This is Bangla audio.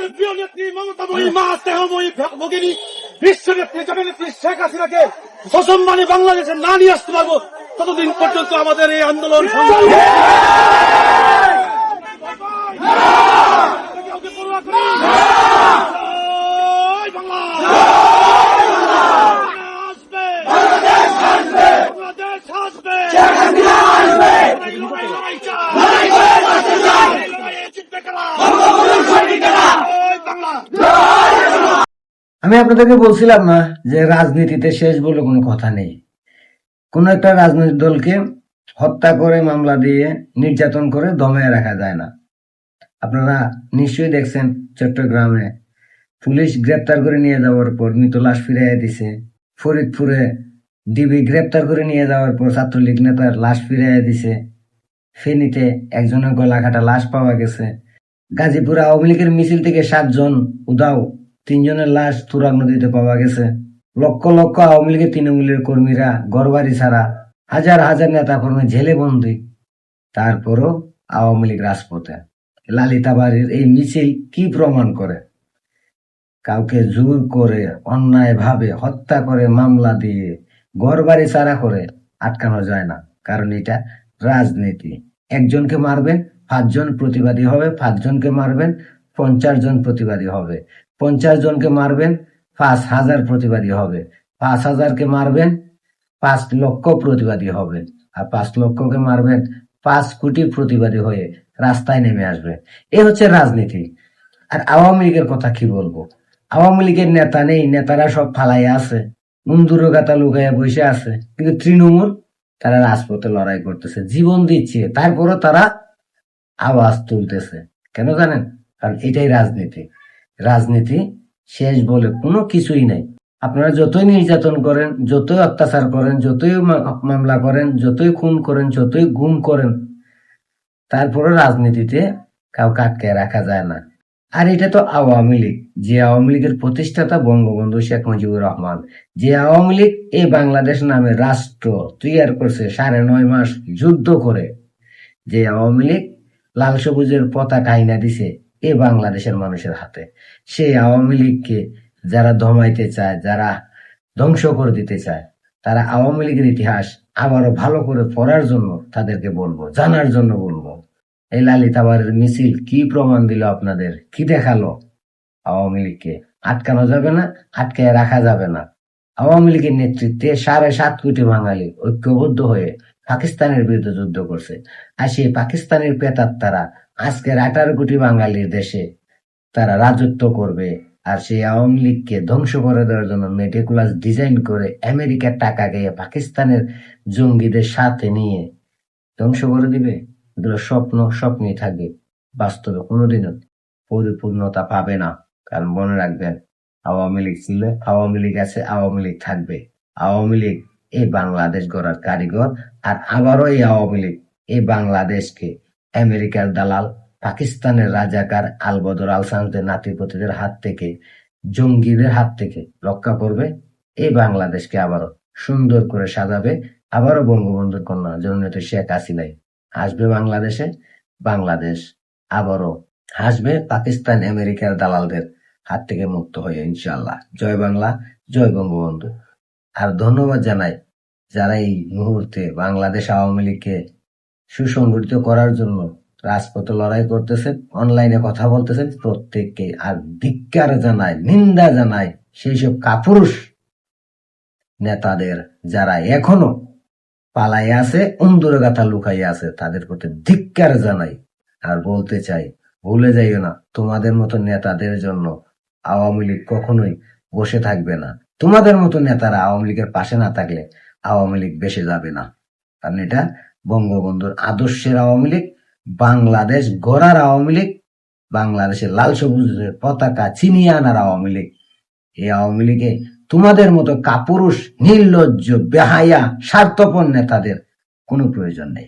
আমাদের প্রিয় নেত্রী মমতাময়ী মা স্নেহময়ী ভগিনী বিশ্বনেত্রী জননেত্রী শেখ হাসিনাকে সসম্মানে বাংলাদেশে না নিয়ে আসতে পারবো ততদিন পর্যন্ত আমাদের এই আন্দোলন সংগ্রাম আমি আপনাদেরকে বলছিলাম না যে রাজনীতিতে শেষ বলে কোনো কথা নেই। কোন একটা রাজনৈতিক দলকে হত্যা করে মামলা দিয়ে নির্যাতন করে দমায় রাখা যায় না। আপনারা নিশ্চয়ই দেখছেন চট্টগ্রামে পুলিশ গ্রেপ্তার করে নিয়ে যাওয়ার পর মৃত লাশ ফিরাইয়া দিছে। ফরিদপুরে ডিবি গ্রেপ্তার করে নিয়ে যাওয়ার পর ছাত্রলীগ নেতার লাশ ফিরাইয়া দিছে। ফেনীতে একজনের গলা কাটা লাশ পাওয়া গেছে। গাজীপুরে আওয়ামী লীগের মিছিল থেকে 7 জন উধাও, 3 জনের লাশ তুরাগ নদীতে পাওয়া গেছে। লক্ষ লক্ষ আওয়ামী লীগের তৃণমূলের কর্মীরা ঘরবাড়ি ছাড়া, হাজার হাজার নেতা কর্মী জেলে বন্দী। তারপরও আওয়ামী লীগ রাজপথে। লালিতাবাড়ির এই মিছিল কি প্রমাণ করে? কাউকে জোর করে অন্যায় ভাবে হত্যা করে মামলা দিয়ে ঘরবাড়ি ছাড়া করে আটকানো যায় না, কারণ এটা রাজনীতি। একজনকে মারবেন 5 জন প্রতিবাদী হবে, 5 জনকে মারবেন 50 জন প্রতিবাদী হবে, 50 জনকে মারবেন 5,000 প্রতিবাদী হবে, 5,000কে মারবেন 5 লক্ষ প্রতিবাদী হবে, আর 5 লক্ষকে মারবেন 5 কোটি প্রতিবাদী হয়ে রাস্তায় নেমে আসবে। এ হচ্ছে রাজনীতি। আর আওয়ামী লীগের কথা কি বলবো? আওয়ামী লীগের নেতা নেই, নেতারা সব ফালাই আছে, মুন্দুরো গাতা লুকাইয়া বসে আছে। কিন্তু তৃণমূল তারা রাজপথে লড়াই করতেছে, জীবন দিচ্ছে, তারপরও তারা আওয়াজ তুলতেছে। কেন জানেন? কারণ এটাই রাজনীতি। রাজনীতি শেষ বলে কোনো কিছুই নাই। আপনারা যতই নির্যাতন করেন, যতই অত্যাচার করেন, যতই মামলা করেন, যতই খুন করেন, যতই গুম করেন, তারপরে রাজনীতিতে কাউকে আটকে রাখা যায় না। আর এটা তো আওয়ামী লীগ, যে আওয়ামী লীগের প্রতিষ্ঠাতা বঙ্গবন্ধু শেখ মুজিবুর রহমান, যে আওয়ামী লীগ এই বাংলাদেশ নামে রাষ্ট্র তৈরি করছে 9.5 মাস যুদ্ধ করে, যে আওয়ামী লীগ লাল সবুজের পতাকা আইনা দিছে এই বাংলাদেশের মানুষের হাতে, সেই আওয়ামী লীগকে যারা দমাইতে চায়, যারা ধ্বংস করে দিতে চায়, তারা আওয়ামী লীগের ইতিহাস আবারও ভালো করে পড়ার জন্য তাদেরকে বলবো, জানার জন্য বলবো। এই লালিতাবাড়ির মিছিল কি প্রমাণ দিল আপনাদের? কি দেখালো? আওয়ামী লীগকে আটকানো যাবে না, আটকে রাখা যাবে না। আওয়ামী লীগের নেতৃত্বে 7.5 কোটি বাঙালি ঐক্যবদ্ধ হয়ে পাকিস্তানের বিরুদ্ধে যুদ্ধ করছে। আর সেই পাকিস্তানের প্রেতাত্মারা আজকের 18 কোটি বাঙালির দেশে তারা রাজত্ব করবে। আর সেই আওয়ামী লীগকে ধ্বংস করে দেওয়ার জন্য মেটিকুলাস ডিজাইন করে আমেরিকার টাকা গিয়ে পাকিস্তানের জঙ্গিদের সাথে নিয়ে ধ্বংস করে দিবে। এগুলো স্বপ্নই থাকবে, বাস্তবে কোনোদিনও পরিপূর্ণতা পাবে না। কারণ মনে রাখবেন, আওয়ামী লীগ ছিল, আওয়ামী লীগ আছে, আওয়ামী লীগ থাকবে। আওয়ামী লীগ এই বাংলাদেশ গড়ার কারিগর। আর আবারও এই আওয়ামী লীগ এই বাংলাদেশকে আমেরিকার দালাল, পাকিস্তানের রাজাকার আলবদর আলসানদের নাতিপতিদের হাত থেকে, জঙ্গিদের হাত থেকে রক্ষা করবে। এই বাংলাদেশকে আবারও সুন্দর করে সাজাবে। আবারও বঙ্গবন্ধুর কন্যা জননেত্রী শেখ হাসিনাই আসবে বাংলাদেশে। বাংলাদেশ আবারও আসবে পাকিস্তান আমেরিকার দালালদের হাত থেকে মুক্ত হয়ে, ইনশাআল্লাহ। জয় বাংলা, জয় বঙ্গবন্ধু। আর ধন্যবাদ জানাই যারা এই মুহূর্তে বাংলাদেশ আওয়ামী লীগকে সুসংগঠিত করার জন্য রাজপথে লড়াই করতেছেন, অনলাইনে কথা বলতেছেন, প্রত্যেককে। আর ধিক্কার জানাই, নিন্দা জানাই সেই সব কাপুরুষ নেতাদের যারা এখনো পালাই আছে, অন্দুর গাথা লুকাইয়া আছে, তাদের প্রতি ধিক্কার জানাই। আর বলতে চাই, ভুলে যাইও না, তোমাদের মতো নেতাদের জন্য আওয়ামী লীগ কখনোই বসে থাকবে না। তোমাদের মতো নেতারা আওয়ামী লীগের পাশে না থাকলে আওয়ামী লীগ বেসে যাবে না। কারণ এটা বঙ্গবন্ধুর আদর্শের আওয়ামী লীগ, বাংলাদেশ গড়ার আওয়ামী লীগ, বাংলাদেশের লাল সবুজের পতাকা ছিনিয়ে আনার আওয়ামী লীগ। এই আওয়ামী লীগে তোমাদের মতো কাপুরুষ, নির্লজ্জ, বেহায়া, স্বার্থপর নেতাদের কোনো প্রয়োজন নেই।